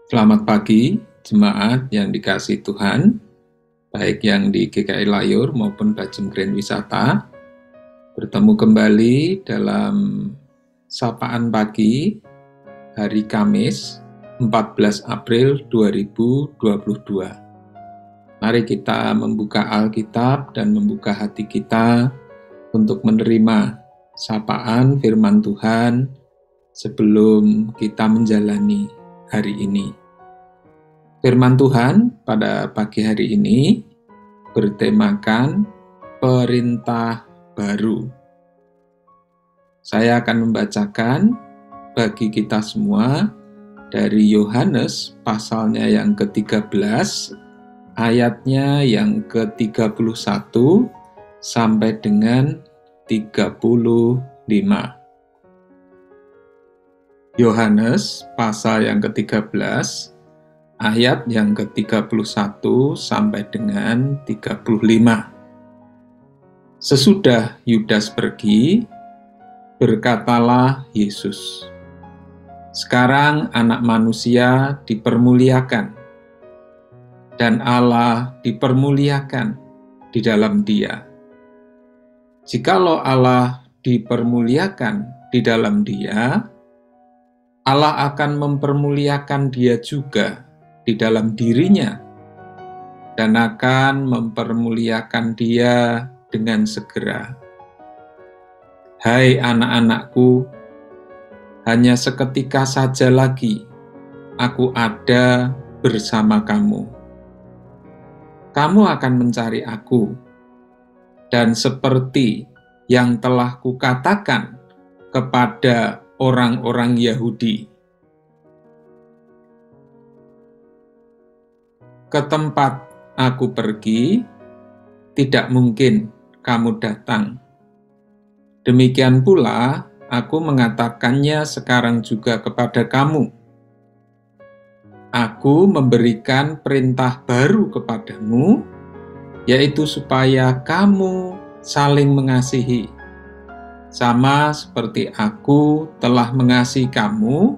Selamat pagi, jemaat yang dikasihi Tuhan, baik yang di GKI Layur maupun Bajeng Grand Wisata. Bertemu kembali dalam Sapaan Pagi hari Kamis 14 April 2022. Mari kita membuka Alkitab dan membuka hati kita untuk menerima sapaan firman Tuhan sebelum kita menjalani hari ini. Firman Tuhan pada pagi hari ini bertemakan perintah baru. Saya akan membacakan bagi kita semua dari Yohanes pasalnya yang ke-13, ayatnya yang ke-31 sampai dengan 35. Yohanes pasal yang ke-13, ayat yang ke-31 sampai dengan 35. Sesudah Yudas pergi, berkatalah Yesus, "Sekarang Anak Manusia dipermuliakan, dan Allah dipermuliakan di dalam Dia. Jikalau Allah dipermuliakan di dalam Dia, Allah akan mempermuliakan Dia juga di dalam dirinya, dan akan mempermuliakan Dia dengan segera. Hai anak-anakku, hanya seketika saja lagi aku ada bersama kamu. Kamu akan mencari aku, dan seperti yang telah kukatakan kepada orang-orang Yahudi, ke tempat aku pergi, tidak mungkin kamu datang. Demikian pula aku mengatakannya sekarang juga kepada kamu. Aku memberikan perintah baru kepadamu, yaitu supaya kamu saling mengasihi. Sama seperti aku telah mengasihi kamu,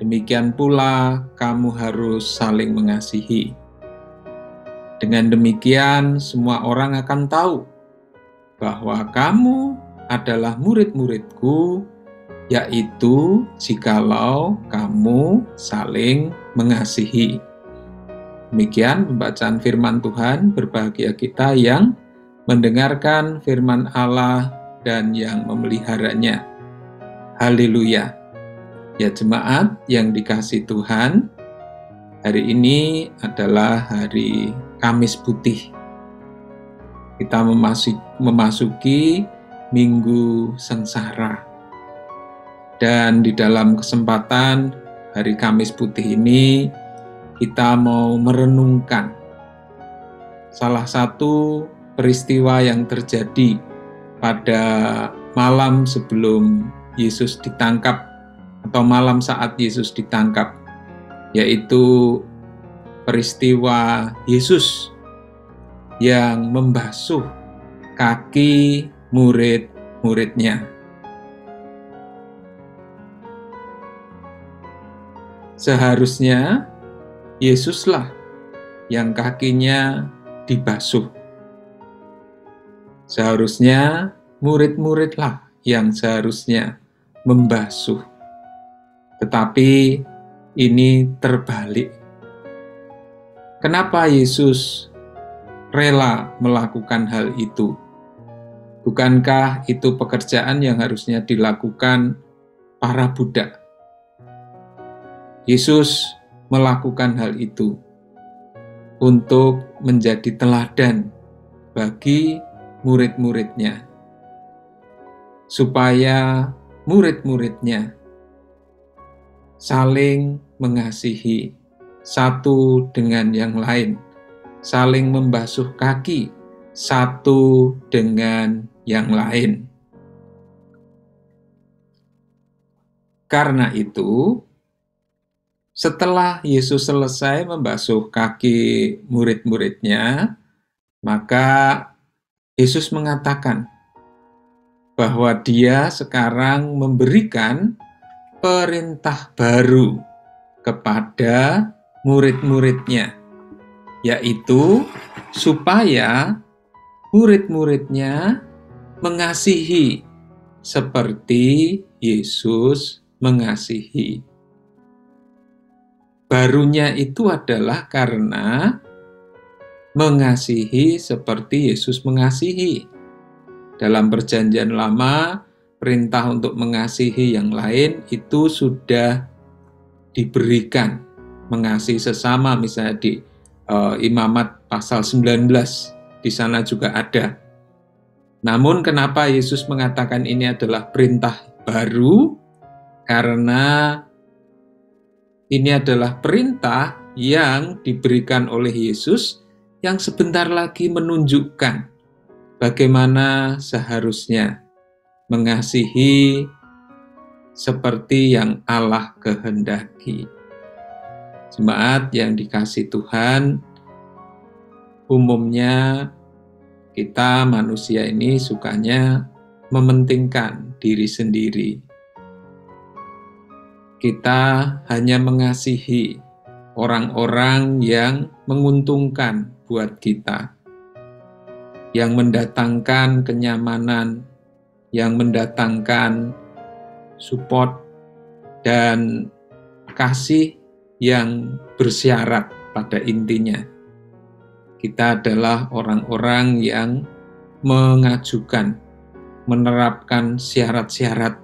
demikian pula kamu harus saling mengasihi. Dengan demikian, semua orang akan tahu bahwa kamu adalah murid-muridku, yaitu jikalau kamu saling mengasihi." Demikian pembacaan firman Tuhan. Berbahagia kita yang mendengarkan firman Allah dan yang memeliharanya. Haleluya. Ya jemaat yang dikasihi Tuhan, hari ini adalah hari Kamis Putih. Kita memasuki Minggu Sengsara. Dan di dalam kesempatan hari Kamis Putih ini, kita mau merenungkan salah satu peristiwa yang terjadi pada malam sebelum Yesus ditangkap atau malam saat Yesus ditangkap, yaitu peristiwa Yesus yang membasuh kaki murid-muridnya. Seharusnya Yesuslah yang kakinya dibasuh. Seharusnya murid-muridlah yang seharusnya membasuh. Tetapi ini terbalik. Kenapa Yesus rela melakukan hal itu? Bukankah itu pekerjaan yang harusnya dilakukan para budak? Yesus melakukan hal itu untuk menjadi teladan bagi murid-muridnya, supaya murid-muridnya saling mengasihi satu dengan yang lain, saling membasuh kaki satu dengan yang lain. Karena itu, setelah Yesus selesai membasuh kaki murid-muridnya, maka Yesus mengatakan bahwa Dia sekarang memberikan perintah baru kepada murid-muridnya, yaitu supaya murid-muridnya mengasihi seperti Yesus mengasihi. Barunya itu adalah karena mengasihi seperti Yesus mengasihi. Dalam Perjanjian Lama, perintah untuk mengasihi yang lain itu sudah diberikan. Mengasihi sesama, misalnya di Imamat pasal 19, di sana juga ada. Namun kenapa Yesus mengatakan ini adalah perintah baru? Karena ini adalah perintah yang diberikan oleh Yesus yang sebentar lagi menunjukkan bagaimana seharusnya mengasihi seperti yang Allah kehendaki. Jemaat yang dikasihi Tuhan, umumnya kita manusia ini sukanya mementingkan diri sendiri. Kita hanya mengasihi orang-orang yang menguntungkan buat kita, yang mendatangkan kenyamanan, yang mendatangkan support dan kasih yang bersyarat pada intinya. Kita adalah orang-orang yang mengajukan, menerapkan syarat-syarat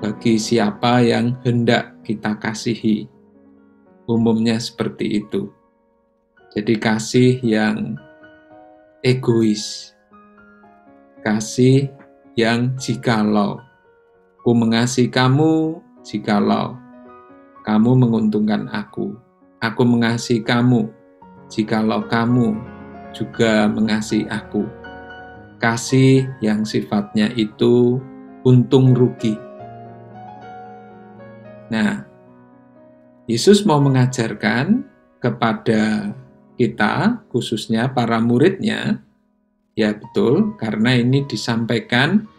bagi siapa yang hendak kita kasihi. Umumnya seperti itu. Jadi kasih yang egois. Kasih yang jikalau. Aku mengasihi kamu jikalau kamu menguntungkan aku. Aku mengasihi kamu jikalau kamu juga mengasihi aku. Kasih yang sifatnya itu untung rugi. Nah, Yesus mau mengajarkan kepada kita, khususnya para muridnya, ya betul, karena ini disampaikan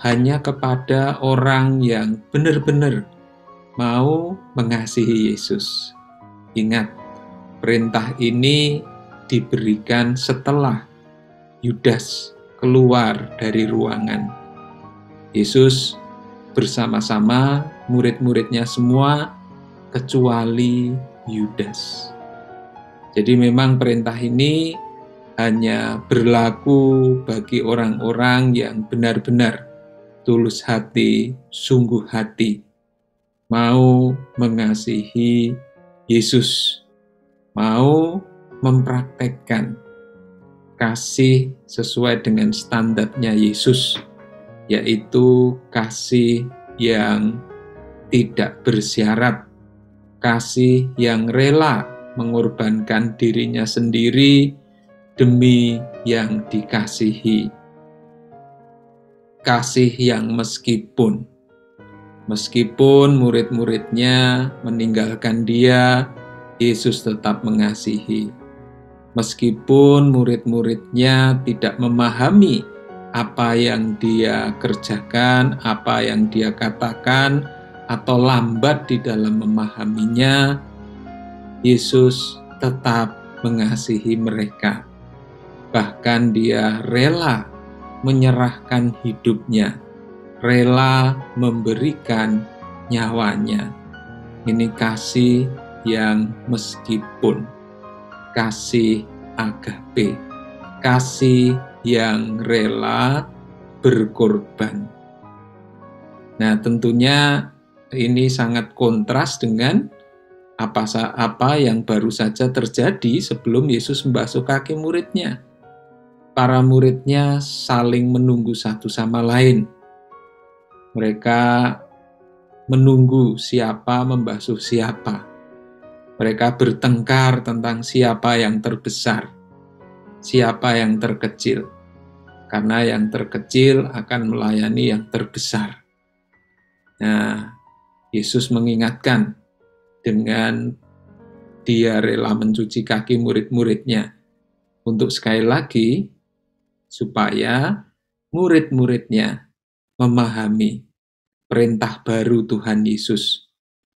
hanya kepada orang yang benar-benar mau mengasihi Yesus. Ingat, perintah ini diberikan setelah Yudas keluar dari ruangan. Yesus bersama-sama murid-muridnya semua kecuali Yudas. Jadi memang perintah ini hanya berlaku bagi orang-orang yang benar-benar tulus hati, sungguh hati, mau mengasihi Yesus, mau mempraktekkan kasih sesuai dengan standarnya Yesus, yaitu kasih yang tidak bersyarat, kasih yang rela mengorbankan dirinya sendiri demi yang dikasihi. Kasih yang meskipun murid-muridnya meninggalkan dia, Yesus tetap mengasihi. Meskipun murid-muridnya tidak memahami apa yang dia kerjakan, apa yang dia katakan, atau lambat di dalam memahaminya, Yesus tetap mengasihi mereka. Bahkan dia rela menyerahkan hidupnya, rela memberikan nyawanya. Ini kasih yang meskipun, kasih agape, kasih yang rela berkorban. Nah, tentunya ini sangat kontras dengan apa yang baru saja terjadi sebelum Yesus membasuh kaki muridnya. Para muridnya saling menunggu satu sama lain. Mereka menunggu siapa membasuh siapa. Mereka bertengkar tentang siapa yang terbesar, siapa yang terkecil. Karena yang terkecil akan melayani yang terbesar. Nah, Yesus mengingatkan dengan dia rela mencuci kaki murid-muridnya untuk sekali lagi supaya murid-muridnya memahami perintah baru Tuhan Yesus,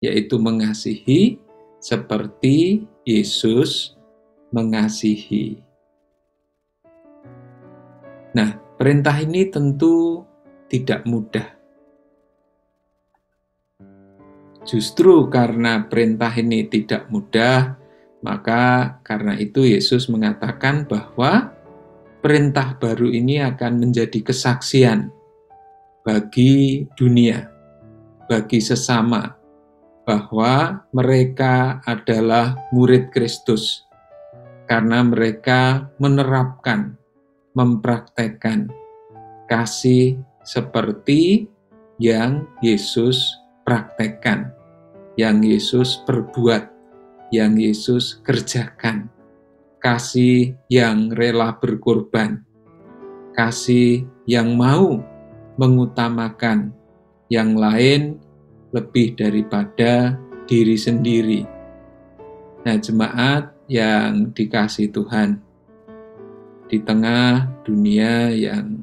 yaitu mengasihi seperti Yesus mengasihi. Nah, perintah ini tentu tidak mudah. Justru karena perintah ini tidak mudah, maka karena itu Yesus mengatakan bahwa perintah baru ini akan menjadi kesaksian bagi dunia, bagi sesama, bahwa mereka adalah murid Kristus, karena mereka menerapkan, mempraktekkan kasih seperti yang Yesus praktekkan, yang Yesus perbuat, yang Yesus kerjakan. Kasih yang rela berkorban, kasih yang mau mengutamakan yang lain lebih daripada diri sendiri. Nah, jemaat yang dikasihi Tuhan, di tengah dunia yang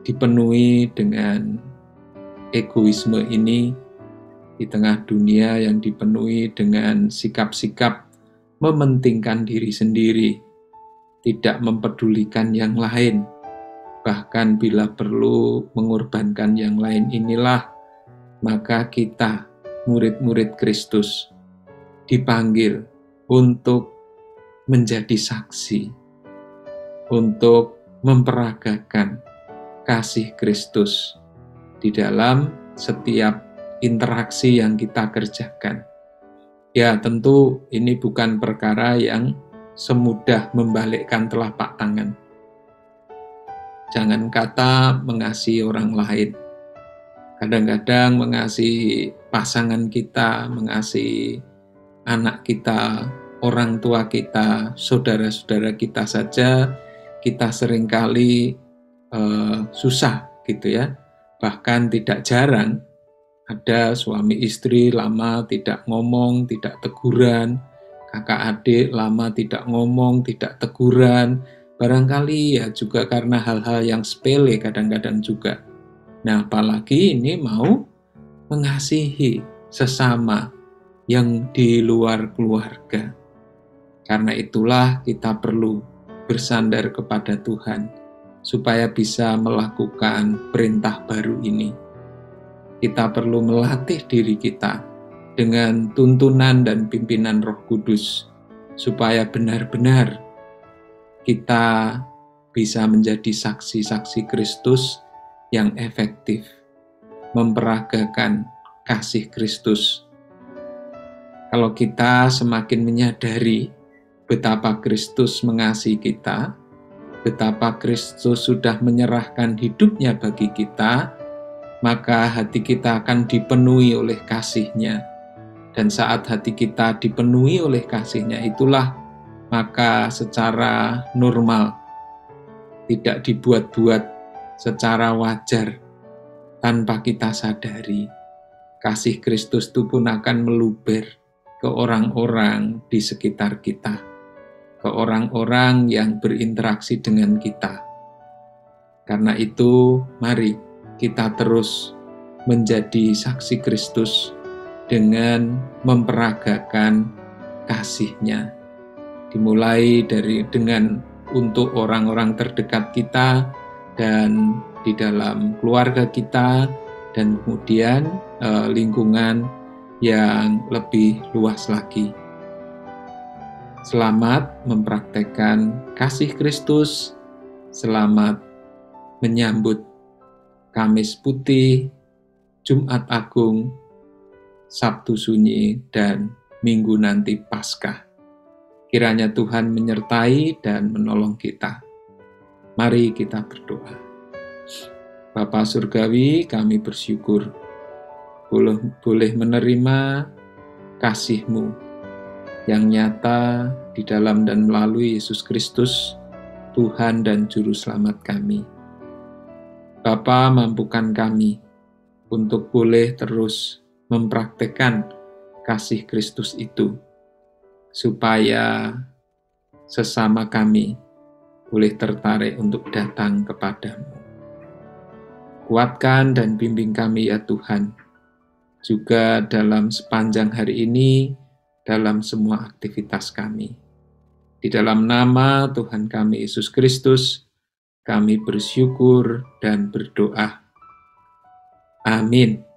dipenuhi dengan egoisme ini, di tengah dunia yang dipenuhi dengan sikap-sikap mementingkan diri sendiri, tidak mempedulikan yang lain, bahkan bila perlu mengorbankan yang lain, inilah maka kita, murid-murid Kristus, dipanggil untuk menjadi saksi, untuk memperagakan kasih Kristus di dalam setiap interaksi yang kita kerjakan. Ya, tentu ini bukan perkara yang semudah membalikkan telapak tangan. Jangan kata mengasihi orang lain. Kadang-kadang mengasihi pasangan kita, mengasihi anak kita, orang tua kita, saudara-saudara kita saja, kita seringkali susah gitu ya. Bahkan tidak jarang ada suami istri lama tidak ngomong, tidak teguran, kakak adik lama tidak ngomong, tidak teguran, barangkali ya juga karena hal-hal yang sepele kadang-kadang juga. Nah, apalagi ini mau mengasihi sesama yang di luar keluarga. Karena itulah kita perlu bersandar kepada Tuhan supaya bisa melakukan perintah baru ini. Kita perlu melatih diri kita dengan tuntunan dan pimpinan Roh Kudus supaya benar-benar kita bisa menjadi saksi-saksi Kristus yang efektif, memperagakan kasih Kristus. Kalau kita semakin menyadari betapa Kristus mengasihi kita, betapa Kristus sudah menyerahkan hidupnya bagi kita, maka hati kita akan dipenuhi oleh kasih-Nya. Dan saat hati kita dipenuhi oleh kasih-Nya itulah maka secara normal, tidak dibuat-buat, secara wajar, tanpa kita sadari, kasih Kristus itu pun akan meluber ke orang-orang di sekitar kita, ke orang-orang yang berinteraksi dengan kita. Karena itu, mari kita terus menjadi saksi Kristus dengan memperagakan kasih-Nya. Dimulai dengan untuk orang-orang terdekat kita, dan di dalam keluarga kita, dan kemudian lingkungan yang lebih luas lagi. Selamat mempraktekkan kasih Kristus, selamat menyambut Kamis Putih, Jumat Agung, Sabtu Sunyi, dan Minggu nanti Paskah. Kiranya Tuhan menyertai dan menolong kita. Mari kita berdoa. Bapa Surgawi, kami bersyukur boleh menerima kasih-Mu yang nyata di dalam dan melalui Yesus Kristus, Tuhan dan Juru Selamat kami. Bapa, mampukan kami untuk boleh terus mempraktekkan kasih Kristus itu, supaya sesama kami boleh tertarik untuk datang kepadamu. Kuatkan dan bimbing kami ya Tuhan, juga dalam sepanjang hari ini, dalam semua aktivitas kami. Di dalam nama Tuhan kami Yesus Kristus, kami bersyukur dan berdoa. Amin.